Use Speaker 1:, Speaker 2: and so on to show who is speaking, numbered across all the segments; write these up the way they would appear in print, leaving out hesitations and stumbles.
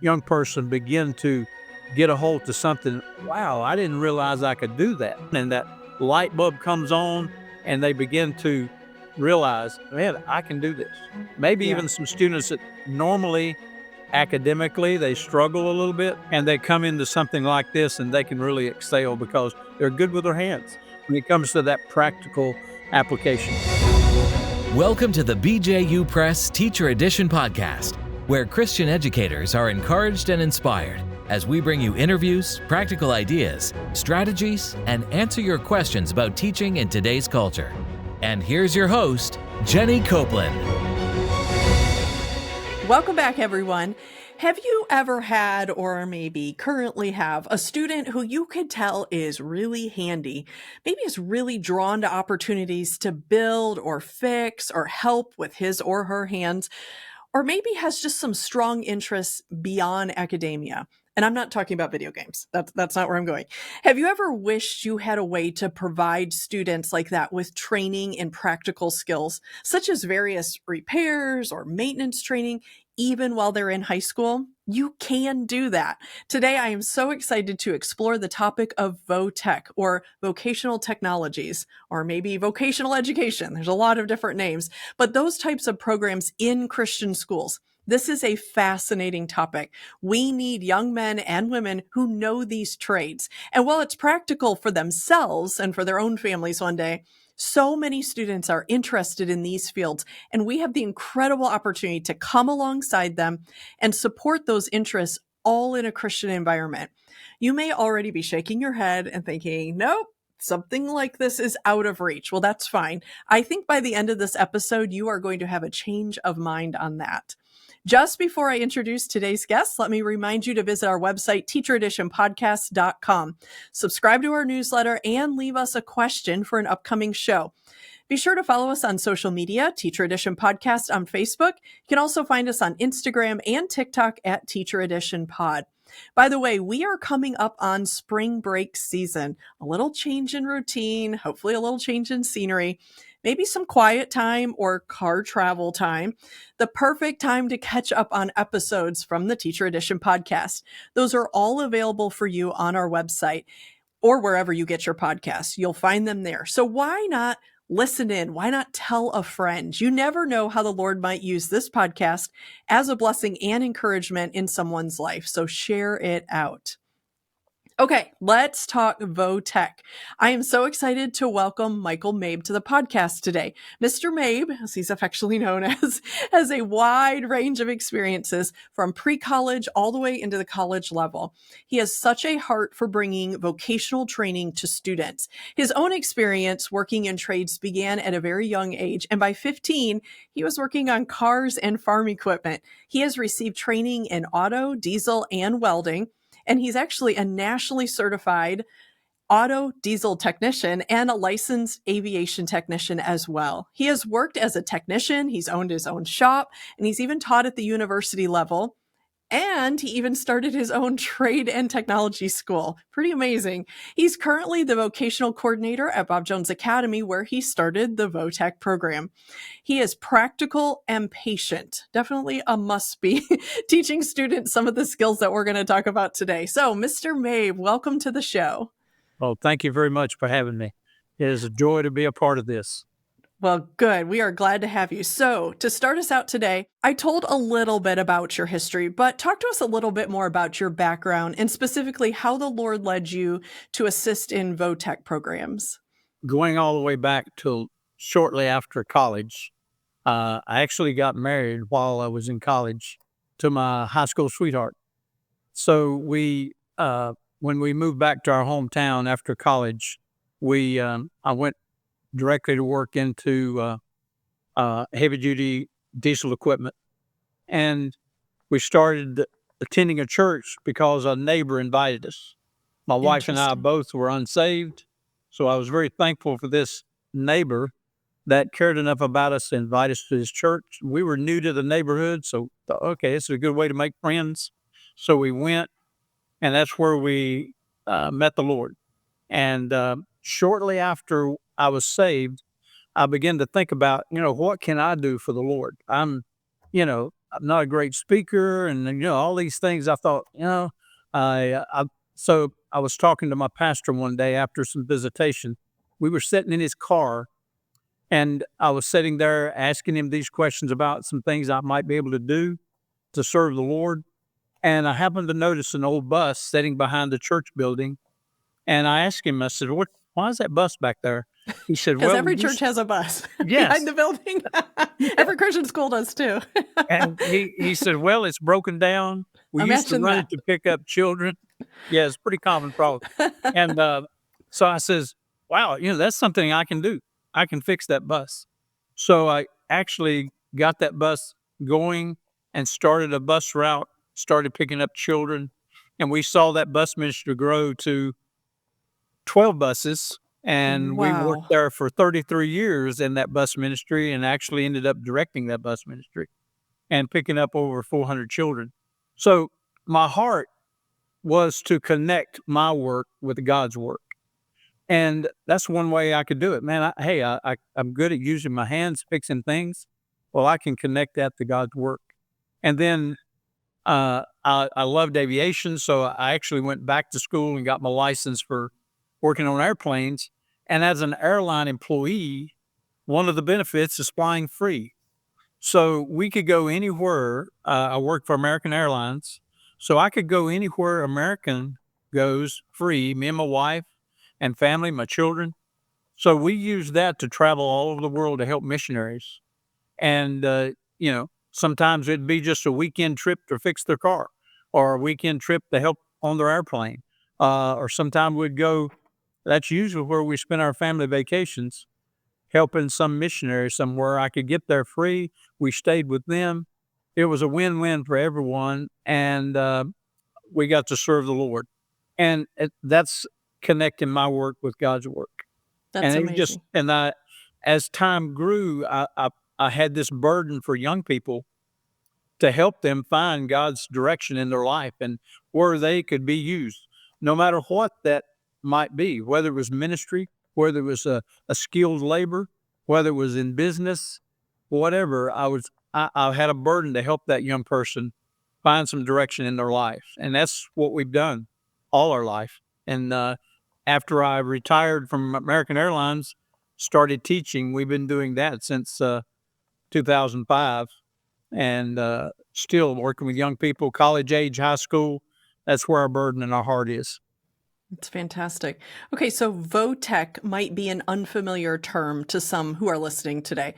Speaker 1: young person begin to get a hold to something, wow, I didn't realize I could do that. And that light bulb comes on and they begin to realize, man, I can do this. Maybe
Speaker 2: Yeah.
Speaker 1: even some students that normally academically they struggle a little bit and they come into something like this and they can really excel because they're good with their hands when it comes to that practical application.
Speaker 3: Welcome to the BJU Press Teacher Edition podcast, where Christian educators are encouraged and inspired as we bring you interviews, practical ideas, strategies, and answer your questions about teaching in today's culture. And here's your host, Jenny Copeland.
Speaker 2: Welcome back, everyone. Have you ever had, or maybe currently have, a student who you could tell is really handy, maybe is really drawn to opportunities to build or fix or help with his or her hands, or maybe has just some strong interests beyond academia? And I'm not talking about video games. That's not where I'm going. Have you ever wished you had a way to provide students like that with training in practical skills, such as various repairs or maintenance training, even while they're in high school? You can do that. Today, I am so excited to explore the topic of VoTech, or vocational technologies, or maybe vocational education. There's a lot of different names, but those types of programs in Christian schools. This is a fascinating topic. We need young men and women who know these trades. And while it's practical for themselves and for their own families one day, so many students are interested in these fields, and we have the incredible opportunity to come alongside them and support those interests all in a Christian environment. You may already be shaking your head and thinking, nope, something like this is out of reach. Well, that's fine. I think by the end of this episode, you are going to have a change of mind on that. Just before I introduce today's guest, let me remind you to visit our website, teachereditionpodcast.com. Subscribe to our newsletter and leave us a question for an upcoming show. Be sure to follow us on social media, Teacher Edition Podcast on Facebook. You can also find us on Instagram and TikTok at Teacher Edition Pod. By the way, we are coming up on spring break season. A little change in routine, hopefully a little change in scenery, maybe some quiet time or car travel time. The perfect time to catch up on episodes from the Teacher Edition podcast. Those are all available for you on our website or wherever you get your podcasts. You'll find them there. So why not listen in? Why not tell a friend? You never know how the Lord might use this podcast as a blessing and encouragement in someone's life. So share it out. Okay, let's talk VoTech. I am so excited to welcome Michael Mabe to the podcast today. Mr. Mabe, as he's affectionately known as, has a wide range of experiences from pre-college all the way into the college level. He has such a heart for bringing vocational training to students. His own experience working in trades began at a very young age, and by 15, he was working on cars and farm equipment. He has received training in auto, diesel, and welding. And he's actually a nationally certified auto diesel technician and a licensed aviation technician as well. He has worked as a technician, he's owned his own shop, and he's even taught at the university level. And he even started his own trade and technology school. Pretty amazing. He's currently the vocational coordinator at Bob Jones Academy, where he started the VoTech program. He is practical and patient. Definitely a must-be, teaching students some of the skills that we're going to talk about today. So, Mr. Mabe, welcome to the show.
Speaker 1: Well, thank you very much for having me. It is a joy to be a part of this.
Speaker 2: Well, good. We are glad to have you. So, to start us out today, I told a little bit about your history, but talk to us a little bit more about your background and specifically how the Lord led you to assist in VoTech programs.
Speaker 1: Going all the way back to shortly after college, I actually got married while I was in college to my high school sweetheart. So when we moved back to our hometown after college, I went directly to work into heavy duty diesel equipment. And we started attending a church because a neighbor invited us. My wife and I both were unsaved. So I was very thankful for this neighbor that cared enough about us to invite us to his church. We were new to the neighborhood. So, okay, this is a good way to make friends. So we went, and that's where we met the Lord. And shortly after I was saved, I began to think about, what can I do for the Lord? I'm I'm not a great speaker, and all these things. I thought, so I was talking to my pastor one day after some visitation. We were sitting in his car, and I was sitting there asking him these questions about some things I might be able to do to serve the Lord. And I happened to notice an old bus sitting behind the church building. And I asked him, I said, why is that bus back there? He said,
Speaker 2: Because
Speaker 1: well, we
Speaker 2: every church
Speaker 1: used,
Speaker 2: has a bus behind
Speaker 1: yes.
Speaker 2: the building.
Speaker 1: Yeah.
Speaker 2: Every Christian school does too.
Speaker 1: And he said, well, it's broken down. We used to
Speaker 2: Imagine
Speaker 1: run it
Speaker 2: that.
Speaker 1: to pick up children. Yeah, it's a pretty common problem. And so I says, wow, that's something I can do. I can fix that bus. So I actually got that bus going and started a bus route, started picking up children. And we saw that bus ministry grow to 12 buses. And we worked
Speaker 2: Wow.
Speaker 1: there for 33 years in that bus ministry and actually ended up directing that bus ministry and picking up over 400 children. So my heart was to connect my work with God's work. And that's one way I could do it, man. I'm good at using my hands, fixing things. Well, I can connect that to God's work. And then I loved aviation, so I actually went back to school and got my license for working on airplanes. And as an airline employee, one of the benefits is flying free. So we could go anywhere. I worked for American Airlines, so I could go anywhere American goes free, me and my wife and family, my children. So we use that to travel all over the world to help missionaries. And, sometimes it'd be just a weekend trip to fix their car or a weekend trip to help on their airplane. Or sometimes we'd go, that's usually where we spend our family vacations, helping some missionary somewhere. I could get there free. We stayed with them. It was a win-win for everyone. And we got to serve the Lord. And that's connecting my work with God's work.
Speaker 2: That's
Speaker 1: And it just,
Speaker 2: amazing.
Speaker 1: and as time grew, I had this burden for young people to help them find God's direction in their life and where they could be used, no matter what that might be, whether it was ministry, whether it was a skilled labor, whether it was in business, whatever. I had a burden to help that young person find some direction in their life. And that's what we've done all our life. And after I retired from American Airlines, started teaching, we've been doing that since 2005 and still working with young people, college age, high school. That's where our burden and our heart is.
Speaker 2: It's fantastic. Okay, so VoTech might be an unfamiliar term to some who are listening today.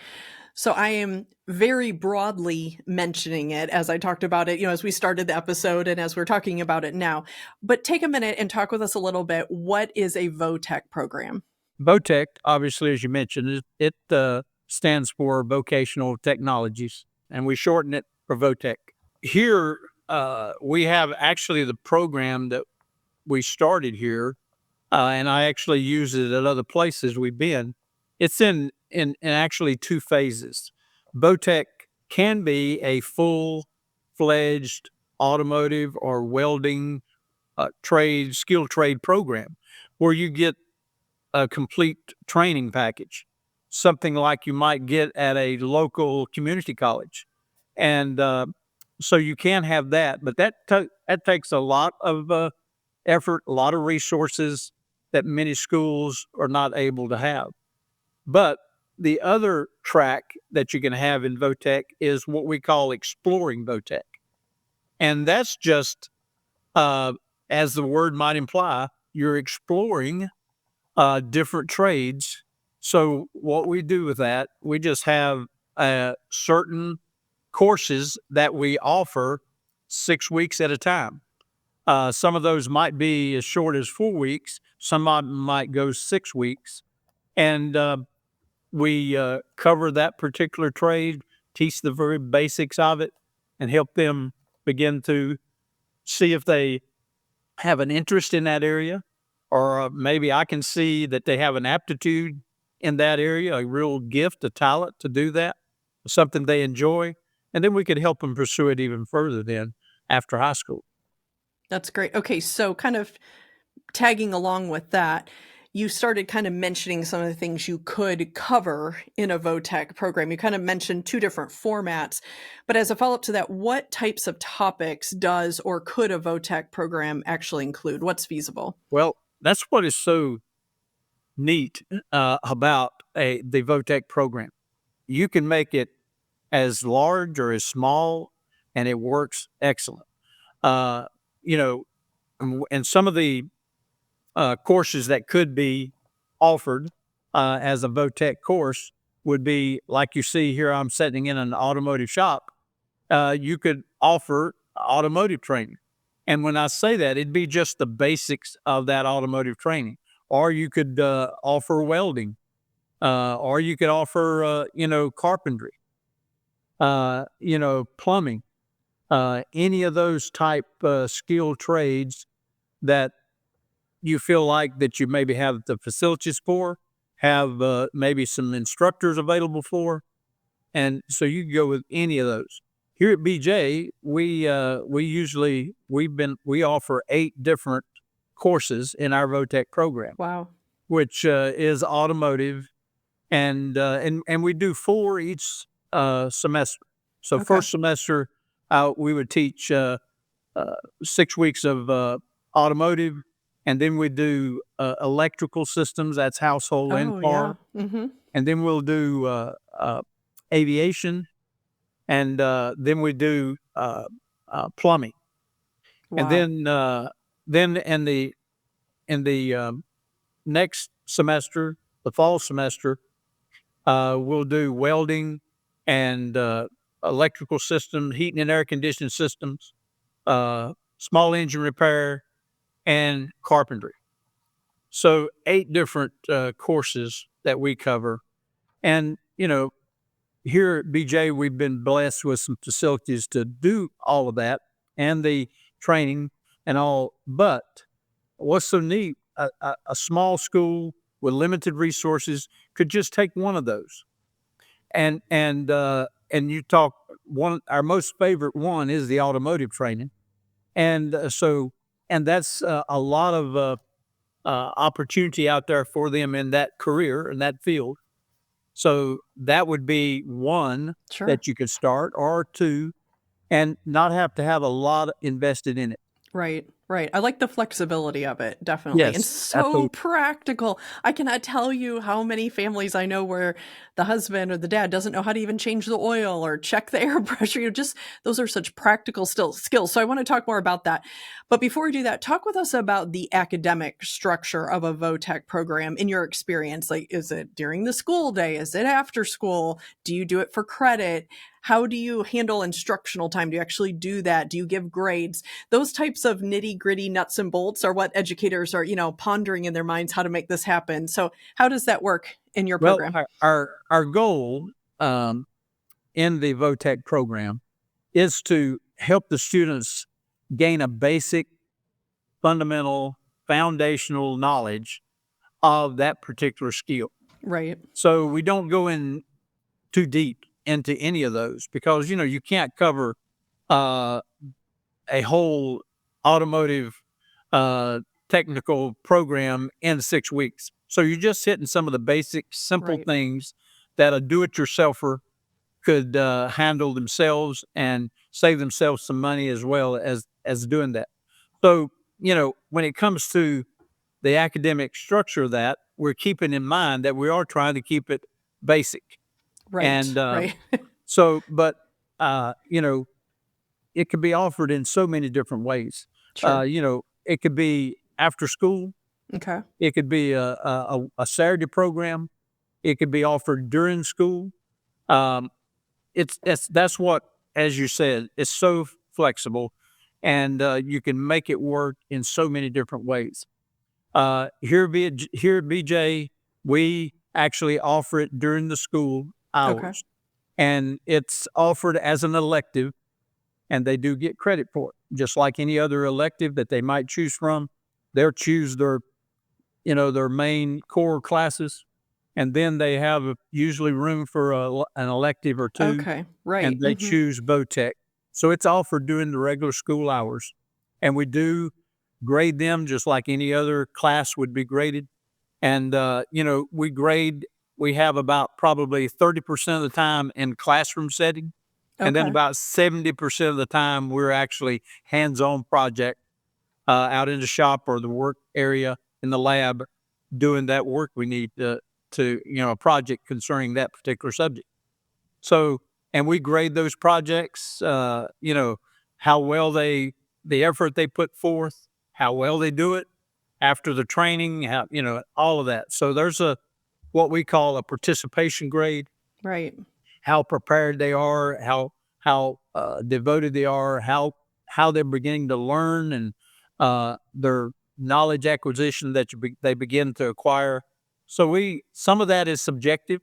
Speaker 2: So I am very broadly mentioning it as I talked about it, as we started the episode and as we're talking about it now. But take a minute and talk with us a little bit. What is a VoTech program?
Speaker 1: VoTech, obviously, as you mentioned, it stands for vocational technologies, and we shorten it for VoTech. Here, we have actually the program that we started here, and I actually use it at other places we've been. It's in actually two phases. VoTech can be a full-fledged automotive or welding skilled trade program where you get a complete training package, something like you might get at a local community college. And so you can have that, but that takes a lot of effort, a lot of resources that many schools are not able to have. But the other track that you can have in VoTech is what we call exploring VoTech. And that's just, as the word might imply, you're exploring different trades. So what we do with that, we just have certain courses that we offer 6 weeks at a time. Some of those might be as short as 4 weeks. Some of them might go 6 weeks. And we cover that particular trade, teach the very basics of it, and help them begin to see if they have an interest in that area, or maybe I can see that they have an aptitude in that area, a real gift, a talent to do that, something they enjoy. And then we could help them pursue it even further then after high school.
Speaker 2: That's great. Okay, so kind of tagging along with that, you started kind of mentioning some of the things you could cover in a VoTech program. You kind of mentioned two different formats, but as a follow up to that, what types of topics does or could a VoTech program actually include? What's feasible?
Speaker 1: Well, that's what is so neat about the VoTech program. You can make it as large or as small, and it works excellent. Uh, you know, and some of the courses that could be offered as a VoTech course would be like you see here. I'm sitting in an automotive shop. You could offer automotive training, and when I say that, it'd be just the basics of that automotive training. Or you could offer welding, or you could offer carpentry, plumbing, any of those type skill trades that you feel like that you maybe have the facilities for, have maybe some instructors available for, and so you can go with any of those. Here at BJ, we offer 8 different courses in our VoTech program,
Speaker 2: Wow.
Speaker 1: which is automotive, and we do 4 each semester. So
Speaker 2: Okay.
Speaker 1: first semester, we would teach 6 weeks of automotive, and then we do electrical systems. That's household and
Speaker 2: Oh, yeah.
Speaker 1: car, and then we'll do aviation, and then we do plumbing, and
Speaker 2: Wow.
Speaker 1: then in the next semester, the fall semester, we'll do welding and electrical systems, heating and air conditioning systems, small engine repair, and carpentry. So 8 different courses that we cover. And, here at BJ, we've been blessed with some facilities to do all of that and the training and all. But what's so neat, a small school with limited resources could just take one of those. And you talk one, our most favorite one is the automotive training. And and that's a lot of opportunity out there for them in that career, in that field. So that would be one
Speaker 2: Sure.
Speaker 1: that you could start, or 2, and not have to have a lot invested in it.
Speaker 2: Right, right. I like the flexibility of it, definitely, and
Speaker 1: Yes,
Speaker 2: so
Speaker 1: absolutely.
Speaker 2: practical. I cannot tell you how many families I know where the husband or the dad doesn't know how to even change the oil or check the air pressure. Just those are such practical skills. So I want to talk more about that. But before we do that, talk with us about the academic structure of a VoTech program in your experience. Like, is it during the school day? Is it after school? Do you do it for credit? How do you handle instructional time? Do you actually do that? Do you give grades? Those types of nitty gritty nuts and bolts are what educators are, pondering in their minds how to make this happen. So how does that work in your
Speaker 1: Well,
Speaker 2: program?
Speaker 1: our goal in the VoTech program is to help the students gain a basic, fundamental, foundational knowledge of that particular skill.
Speaker 2: Right.
Speaker 1: So we don't go in too deep into any of those because you can't cover uh, a whole automotive technical program in 6 weeks. So you're just hitting some of the basic, simple
Speaker 2: Right.
Speaker 1: things that a do-it-yourselfer could handle themselves and save themselves some money as well as doing that. So when it comes to the academic structure of that, we're keeping in mind that we are trying to keep it basic.
Speaker 2: Right.
Speaker 1: And
Speaker 2: Right.
Speaker 1: but it could be offered in so many different ways.
Speaker 2: Sure.
Speaker 1: It could be after school.
Speaker 2: Okay.
Speaker 1: It could be a Saturday program. It could be offered during school. Um, that's what, as you said, it's so flexible, and you can make it work in so many different ways. Here at BJ, we actually offer it during the school
Speaker 2: Okay.
Speaker 1: hours, and it's offered as an elective, and they do get credit for it, just like any other elective that they might choose from. They'll choose their main core classes, and then they have usually room for an elective or 2,
Speaker 2: Okay. Right.
Speaker 1: and they choose VoTech. So it's offered during the regular school hours, and we do grade them just like any other class would be graded. And, we have about probably 30% of the time in classroom setting. And then
Speaker 2: Okay.
Speaker 1: about 70% of the time, we're actually hands-on project out in the shop or the work area in the lab doing that work we need a project concerning that particular subject. So, and we grade those projects, how well the effort they put forth, how well they do it after the training, all of that. So there's what we call a participation grade,
Speaker 2: Right.
Speaker 1: how prepared they are, how devoted they are, how they're beginning to learn and their knowledge acquisition that they begin to acquire. So some of that is subjective,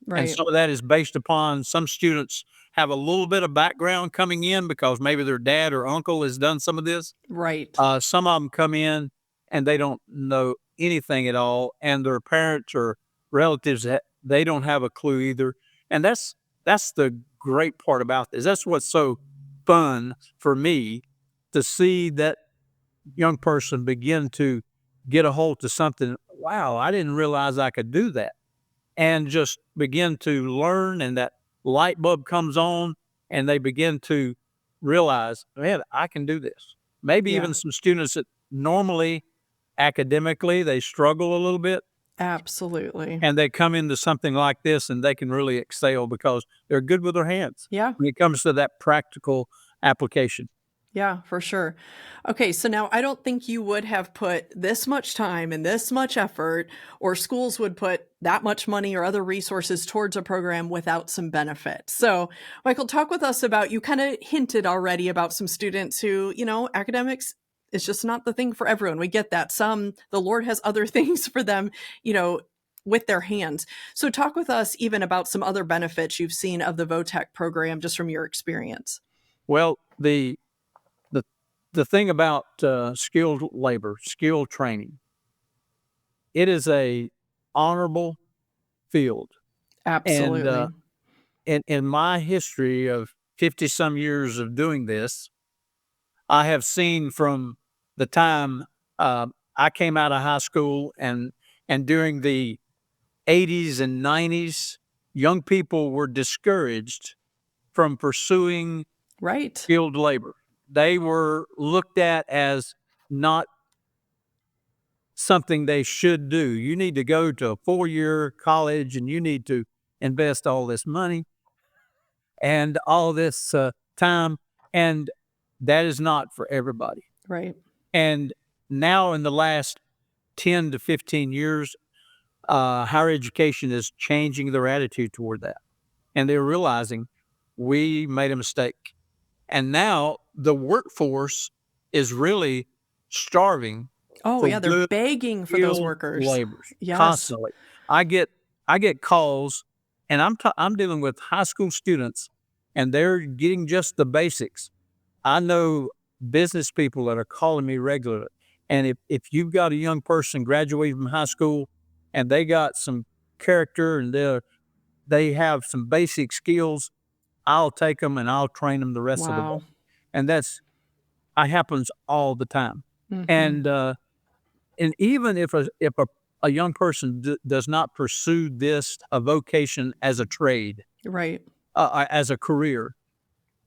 Speaker 1: and
Speaker 2: Right.
Speaker 1: some of that is based upon some students have a little bit of background coming in because maybe their dad or uncle has done some of this.
Speaker 2: Right.
Speaker 1: Some of them come in and they don't know anything at all, and their parents or relatives, they don't have a clue either. And that's the great part about this. That's what's so fun for me to see that young person begin to get a hold to something. Wow, I didn't realize I could do that, and just begin to learn, and that light bulb comes on, and they begin to realize, man, I can do this. Maybe
Speaker 2: Yeah.
Speaker 1: even some students that normally academically they struggle a little bit,
Speaker 2: Absolutely.
Speaker 1: and they come into something like this and they can really excel because they're good with their hands
Speaker 2: Yeah.
Speaker 1: when it comes to that practical application.
Speaker 2: Yeah, for sure. Okay, so now I don't think you would have put this much time and this much effort, or schools would put that much money or other resources towards a program without some benefit. So, Michael, talk with us about, you kind of hinted already about some students who, academics is just not the thing for everyone. We get that. The Lord has other things for them, you know, with their hands. So, talk with us even about some other benefits you've seen of the VoTech program just from your experience.
Speaker 1: Well, the the thing about skilled labor, skilled training, it is a honorable field. And
Speaker 2: Absolutely.
Speaker 1: in my history of 50 some years of doing this, I have seen from the time I came out of high school and during the 80s and 90s, young people were discouraged from pursuing
Speaker 2: Right.
Speaker 1: skilled labor. They were looked at as not something they should do. You need to go to a 4-year college and you need to invest all this money and all this time. And that is not for everybody.
Speaker 2: Right.
Speaker 1: And now, in the last 10 to 15 years, higher education is changing their attitude toward that. And they're realizing we made a mistake. And now the workforce is really starving
Speaker 2: Oh,
Speaker 1: for
Speaker 2: yeah, they're
Speaker 1: good
Speaker 2: begging for those
Speaker 1: skilled
Speaker 2: workers.
Speaker 1: laborers
Speaker 2: Yes.
Speaker 1: constantly. I get I get calls, and I'm dealing with high school students, and they're getting just the basics. I know business people that are calling me regularly, and if you've got a young person graduating from high school, and they got some character and they have some basic skills, I'll take them and I'll train them the rest of the way.
Speaker 2: Wow.
Speaker 1: And that's happens all the time.
Speaker 2: Mhm.
Speaker 1: And and even if a young person does not pursue this a vocation as a trade,
Speaker 2: Right.
Speaker 1: as a career,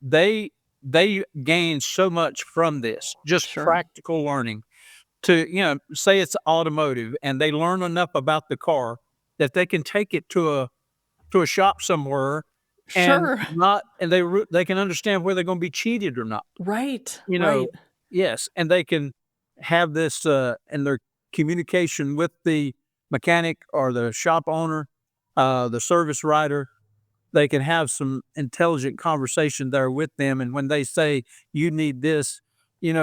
Speaker 1: they they gain so much from this, just
Speaker 2: Sure.
Speaker 1: practical learning. To say it's automotive, and they learn enough about the car that they can take it to a shop somewhere and
Speaker 2: Sure.
Speaker 1: not and they can understand where they're going to be cheated or not.
Speaker 2: Right.
Speaker 1: You know,
Speaker 2: Right.
Speaker 1: yes, and they can have this, in their communication with the mechanic or the shop owner, the service writer, they can have some intelligent conversation there with them, and when they say, "You need this," you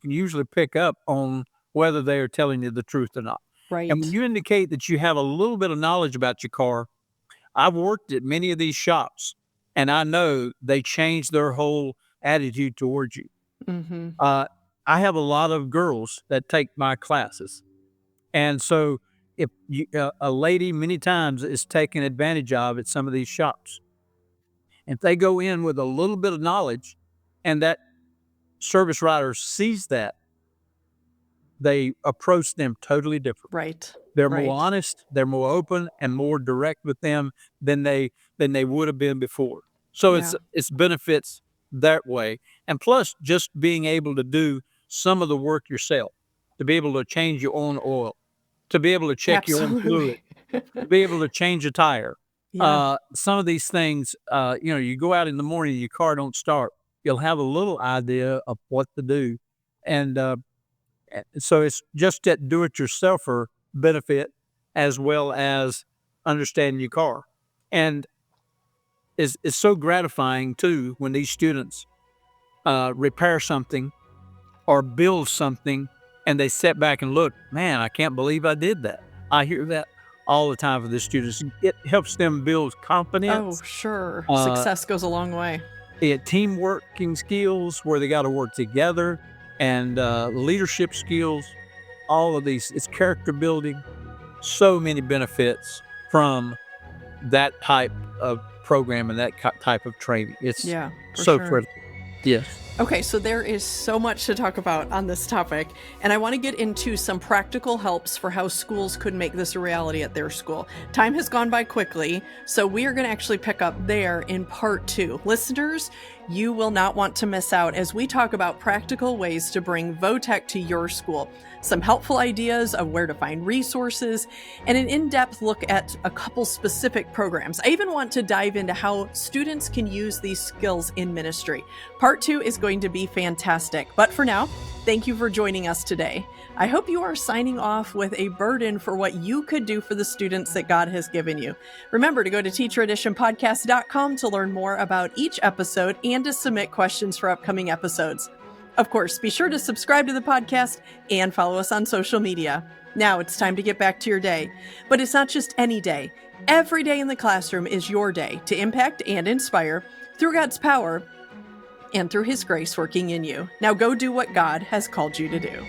Speaker 1: can usually pick up on whether they are telling you the truth or not. And when
Speaker 2: Right.
Speaker 1: you indicate that you have a little bit of knowledge about your car, I've worked at many of these shops, and I know they change their whole attitude towards you.
Speaker 2: Mhm.
Speaker 1: Uh, I have a lot of girls that take my classes, and so if a lady many times is taken advantage of at some of these shops. If they go in with a little bit of knowledge, and that service writer sees that, they approach them totally different.
Speaker 2: Right.
Speaker 1: They're more
Speaker 2: Right.
Speaker 1: honest, they're more open, and more direct with them than they would have been before. So
Speaker 2: Yeah.
Speaker 1: it's benefits that way. And plus, just being able to do some of the work yourself, to be able to change your own oil, to be able to check your own fluid,
Speaker 2: Absolutely.
Speaker 1: to be able to change a tire.
Speaker 2: Yeah.
Speaker 1: Some of these things, you go out in the morning, your car don't start. You'll have a little idea of what to do, and so it's just that do-it-yourselfer benefit as well as understanding your car, and it's so gratifying too when these students repair something or build something, and they sit back and look, man, I can't believe I did that. I hear that all the time for the students. It helps them build
Speaker 2: Oh,
Speaker 1: confidence,
Speaker 2: sure.
Speaker 1: uh,
Speaker 2: Success goes a long way.
Speaker 1: team working skills where they got to work together, and leadership skills. All of these, it's character building. So many benefits from that type of program and that type of training. It's
Speaker 2: Yeah, for
Speaker 1: so
Speaker 2: sure.
Speaker 1: critical. Yes.
Speaker 2: Okay, so there is so much to talk about on this topic, and I want to get into some practical helps for how schools could make this a reality at their school. Time has gone by quickly, so we are going to actually pick up there in part 2. Listeners, you will not want to miss out as we talk about practical ways to bring VoTech to your school, some helpful ideas of where to find resources, and an in-depth look at a couple specific programs. I even want to dive into how students can use these skills in ministry. Part 2 is going to be fantastic. But for now, thank you for joining us today. I hope you are signing off with a burden for what you could do for the students that God has given you. Remember to go to teachereditionpodcast.com to learn more about each episode and to submit questions for upcoming episodes. Of course, be sure to subscribe to the podcast and follow us on social media. Now it's time to get back to your day. But it's not just any day. Every day in the classroom is your day to impact and inspire through God's power and through His grace working in you. Now go do what God has called you to do.